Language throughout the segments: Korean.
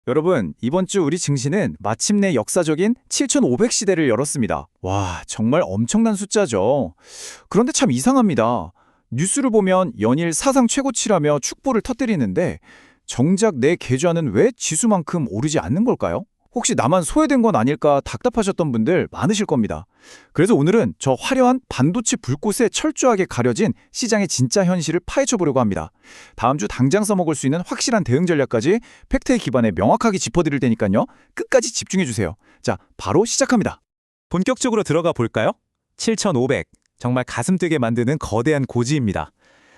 여러분, 이번 주 우리 증시는 마침내 역사적인 7,500시대를 열었습니다. 와, 정말 엄청난 숫자죠. 그런데 참 이상합니다. 뉴스를 보면 연일 사상 최고치라며 축보를 터뜨리는데 정작 내 계좌는 왜 지수만큼 오르지 않는 걸까요? 혹시 나만 소외된 건 아닐까 답답하셨던 분들 많으실 겁니다. 그래서 오늘은 저 화려한 반도체 불꽃에 철저하게 가려진 시장의 진짜 현실을 파헤쳐 보려고 합니다. 다음 주 당장 써먹을 수 있는 확실한 대응 전략까지 팩트에 기반해 명확하게 짚어드릴 테니까요. 끝까지 집중해 주세요. 자, 바로 시작합니다. 본격적으로 들어가 볼까요? 7,500. 정말 가슴 뛰게 만드는 거대한 고지입니다.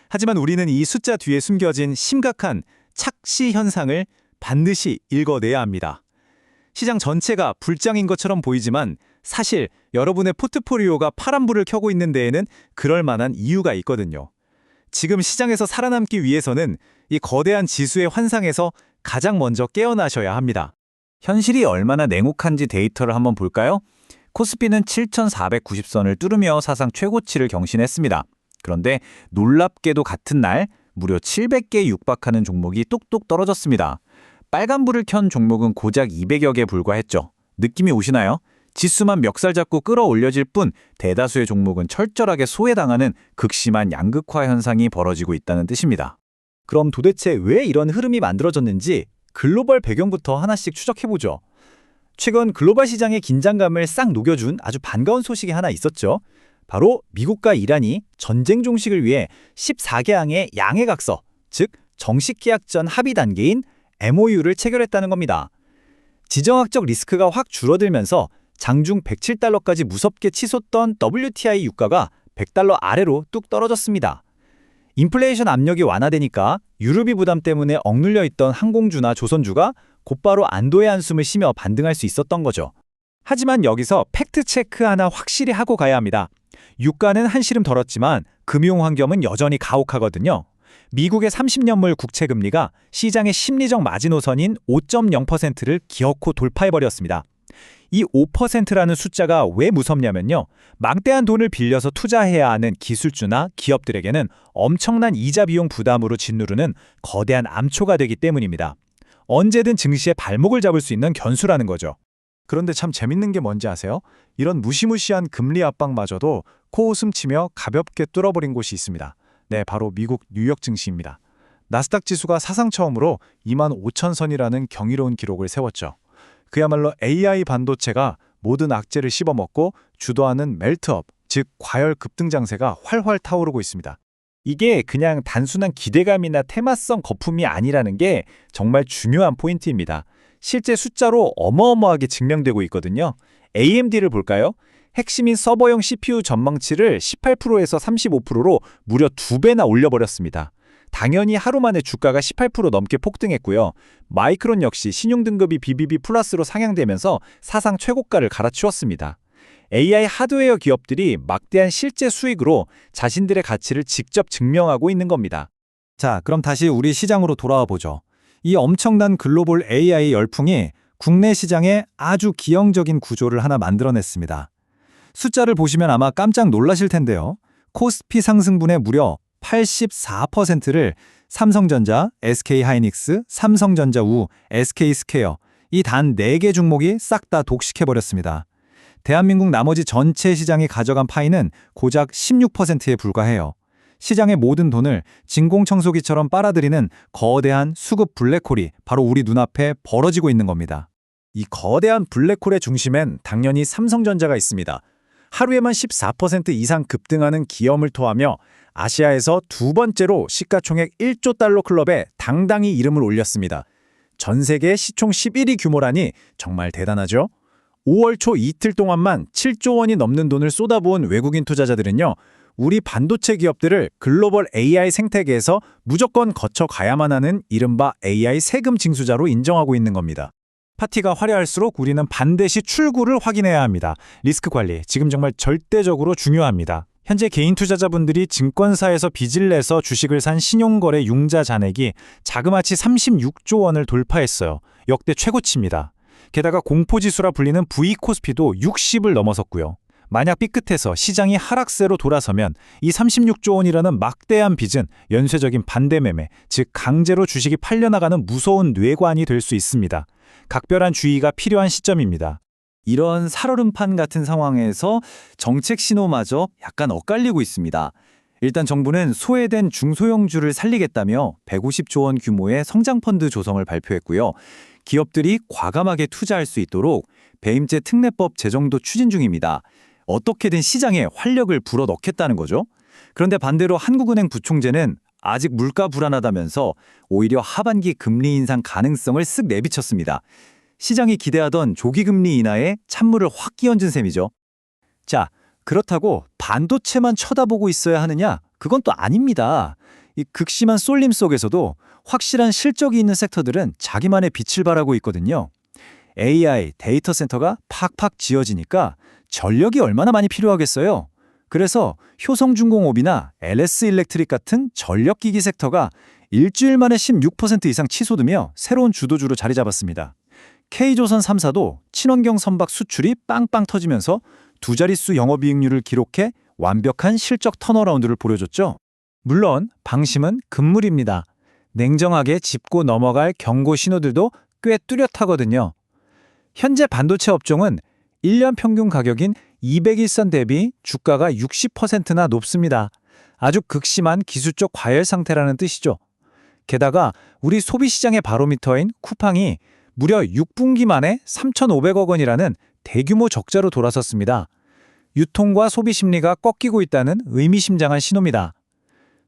하지만 우리는 이 숫자 뒤에 숨겨진 심각한 착시 현상을 반드시 읽어내야 합니다. 시장 전체가 불장인 것처럼 보이지만 사실 여러분의 포트폴리오가 파란불을 켜고 있는 데에는 그럴 만한 이유가 있거든요. 지금 시장에서 살아남기 위해서는 이 거대한 지수의 환상에서 가장 먼저 깨어나셔야 합니다. 현실이 얼마나 냉혹한지 데이터를 한번 볼까요? 코스피는 7,490선을 뚫으며 사상 최고치를 경신했습니다. 그런데 놀랍게도 같은 날 무려 700개에 육박하는 종목이 뚝뚝 떨어졌습니다. 빨간불을 켠 종목은 고작 200여 개 불과했죠. 느낌이 오시나요? 지수만 멱살 잡고 끌어올려질 뿐 대다수의 종목은 철저하게 소외당하는 극심한 양극화 현상이 벌어지고 있다는 뜻입니다. 그럼 도대체 왜 이런 흐름이 만들어졌는지 글로벌 배경부터 하나씩 추적해보죠. 최근 글로벌 시장의 긴장감을 싹 녹여준 아주 반가운 소식이 하나 있었죠. 바로 미국과 이란이 전쟁 종식을 위해 14개항의 양해각서, 즉 정식 계약 전 합의 단계인 MOU를 체결했다는 겁니다. 지정학적 리스크가 확 줄어들면서 장중 107달러까지 무섭게 치솟던 WTI 유가가 100달러 아래로 뚝 떨어졌습니다. 인플레이션 압력이 완화되니까 유류비 부담 때문에 억눌려 있던 항공주나 조선주가 곧바로 안도의 한숨을 쉬며 반등할 수 있었던 거죠. 하지만 여기서 팩트체크 하나 확실히 하고 가야 합니다. 유가는 한시름 덜었지만 금융 환경은 여전히 가혹하거든요. 미국의 30년물 국채금리가 시장의 심리적 마지노선인 5.0%를 기어코 돌파해버렸습니다. 이 5%라는 숫자가 왜 무섭냐면요. 막대한 돈을 빌려서 투자해야 하는 기술주나 기업들에게는 엄청난 이자 비용 부담으로 짓누르는 거대한 암초가 되기 때문입니다. 언제든 증시에 발목을 잡을 수 있는 견수라는 거죠. 그런데 참 재밌는 게 뭔지 아세요? 이런 무시무시한 금리 압박마저도 코웃음 치며 가볍게 뚫어버린 곳이 있습니다. 네, 바로 미국 뉴욕 증시입니다. 나스닥 지수가 사상 처음으로 25,000선이라는 경이로운 기록을 세웠죠. 그야말로 AI 반도체가 모든 악재를 씹어먹고 주도하는 멜트업, 즉 과열 급등 장세가 활활 타오르고 있습니다. 이게 그냥 단순한 기대감이나 테마성 거품이 아니라는 게 정말 중요한 포인트입니다. 실제 숫자로 어마어마하게 증명되고 있거든요. AMD를 볼까요? 핵심인 서버용 CPU 전망치를 18%에서 35%로 무려 2배나 올려버렸습니다. 당연히 하루 만에 주가가 18% 넘게 폭등했고요. 마이크론 역시 신용등급이 BBB 플러스로 상향되면서 사상 최고가를 갈아치웠습니다. AI 하드웨어 기업들이 막대한 실제 수익으로 자신들의 가치를 직접 증명하고 있는 겁니다. 자, 그럼 다시 우리 시장으로 돌아와 보죠. 이 엄청난 글로벌 AI 열풍이 국내 시장에 아주 기형적인 구조를 하나 만들어냈습니다. 숫자를 보시면 아마 깜짝 놀라실 텐데요. 코스피 상승분의 무려 84%를 삼성전자, SK하이닉스, 삼성전자 우, SK스퀘어 이 단 4개 종목이 싹 다 독식해버렸습니다. 대한민국 나머지 전체 시장이 가져간 파이는 고작 16%에 불과해요. 시장의 모든 돈을 진공청소기처럼 빨아들이는 거대한 수급 블랙홀이 바로 우리 눈앞에 벌어지고 있는 겁니다. 이 거대한 블랙홀의 중심엔 당연히 삼성전자가 있습니다. 하루에만 14% 이상 급등하는 기염을 토하며 아시아에서 두 번째로 시가총액 1조 달러 클럽에 당당히 이름을 올렸습니다. 전 세계 시총 11위 규모라니 정말 대단하죠? 5월 초 이틀 동안만 7조 원이 넘는 돈을 쏟아부은 외국인 투자자들은요. 우리 반도체 기업들을 글로벌 AI 생태계에서 무조건 거쳐가야만 하는 이른바 AI 세금 징수자로 인정하고 있는 겁니다. 파티가 화려할수록 우리는 반드시 출구를 확인해야 합니다. 리스크 관리, 지금 정말 절대적으로 중요합니다. 현재 개인 투자자분들이 증권사에서 빚을 내서 주식을 산 신용거래 융자 잔액이 자그마치 36조 원을 돌파했어요. 역대 최고치입니다. 게다가 공포지수라 불리는 V코스피도 60을 넘어섰고요. 만약 삐끗해서 시장이 하락세로 돌아서면 이 36조 원이라는 막대한 빚은 연쇄적인 반대매매, 즉 강제로 주식이 팔려나가는 무서운 뇌관이 될 수 있습니다. 각별한 주의가 필요한 시점입니다. 이런 살얼음판 같은 상황에서 정책 신호마저 약간 엇갈리고 있습니다. 일단 정부는 소외된 중소형주를 살리겠다며 150조 원 규모의 성장펀드 조성을 발표했고요. 기업들이 과감하게 투자할 수 있도록 배임제 특례법 제정도 추진 중입니다. 어떻게든 시장에 활력을 불어넣겠다는 거죠. 그런데 반대로 한국은행 부총재는 아직 물가 불안하다면서 오히려 하반기 금리 인상 가능성을 쓱 내비쳤습니다. 시장이 기대하던 조기 금리 인하에 찬물을 확 끼얹은 셈이죠. 자, 그렇다고 반도체만 쳐다보고 있어야 하느냐? 그건 또 아닙니다. 이 극심한 쏠림 속에서도 확실한 실적이 있는 섹터들은 자기만의 빛을 발하고 있거든요. AI, 데이터 센터가 팍팍 지어지니까 전력이 얼마나 많이 필요하겠어요? 그래서 효성중공업이나 LS일렉트릭 같은 전력기기 섹터가 일주일 만에 16% 이상 치솟으며 새로운 주도주로 자리 잡았습니다. K조선 3사도 친환경 선박 수출이 빵빵 터지면서 두 자릿수 영업이익률을 기록해 완벽한 실적 턴어라운드를 보여줬죠. 물론 방심은 금물입니다. 냉정하게 짚고 넘어갈 경고 신호들도 꽤 뚜렷하거든요. 현재 반도체 업종은 1년 평균 가격인 200일선 대비 주가가 60%나 높습니다. 아주 극심한 기술적 과열 상태라는 뜻이죠. 게다가 우리 소비시장의 바로미터인 쿠팡이 무려 6분기 만에 3,500억 원이라는 대규모 적자로 돌아섰습니다. 유통과 소비 심리가 꺾이고 있다는 의미심장한 신호입니다.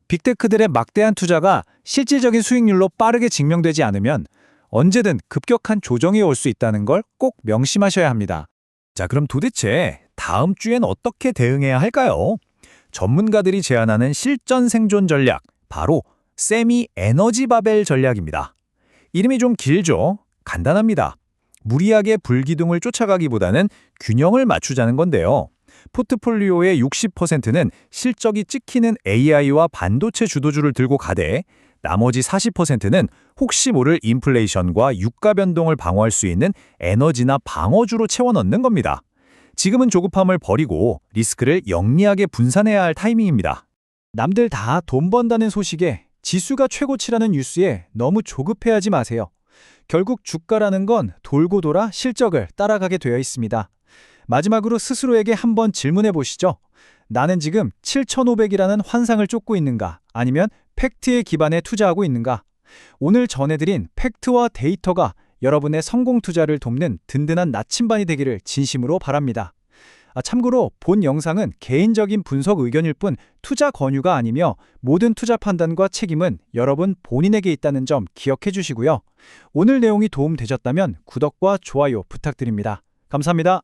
빅테크들의 막대한 투자가 실질적인 수익률로 빠르게 증명되지 않으면 언제든 급격한 조정이 올 수 있다는 걸 꼭 명심하셔야 합니다. 자, 그럼 도대체 다음 주엔 어떻게 대응해야 할까요? 전문가들이 제안하는 실전 생존 전략, 바로 세미 에너지 바벨 전략입니다. 이름이 좀 길죠? 간단합니다. 무리하게 불기둥을 쫓아가기보다는 균형을 맞추자는 건데요. 포트폴리오의 60%는 실적이 찍히는 AI와 반도체 주도주를 들고 가되 나머지 40%는 혹시 모를 인플레이션과 유가 변동을 방어할 수 있는 에너지나 방어주로 채워 넣는 겁니다. 지금은 조급함을 버리고 리스크를 영리하게 분산해야 할 타이밍입니다. 남들 다 돈 번다는 소식에 지수가 최고치라는 뉴스에 너무 조급해하지 마세요. 결국 주가라는 건 돌고 돌아 실적을 따라가게 되어 있습니다. 마지막으로 스스로에게 한번 질문해 보시죠. 나는 지금 7,500이라는 환상을 쫓고 있는가? 아니면 팩트에 기반해 투자하고 있는가? 오늘 전해드린 팩트와 데이터가 여러분의 성공 투자를 돕는 든든한 나침반이 되기를 진심으로 바랍니다. 참고로 본 영상은 개인적인 분석 의견일 뿐 투자 권유가 아니며 모든 투자 판단과 책임은 여러분 본인에게 있다는 점 기억해 주시고요. 오늘 내용이 도움되셨다면 구독과 좋아요 부탁드립니다. 감사합니다.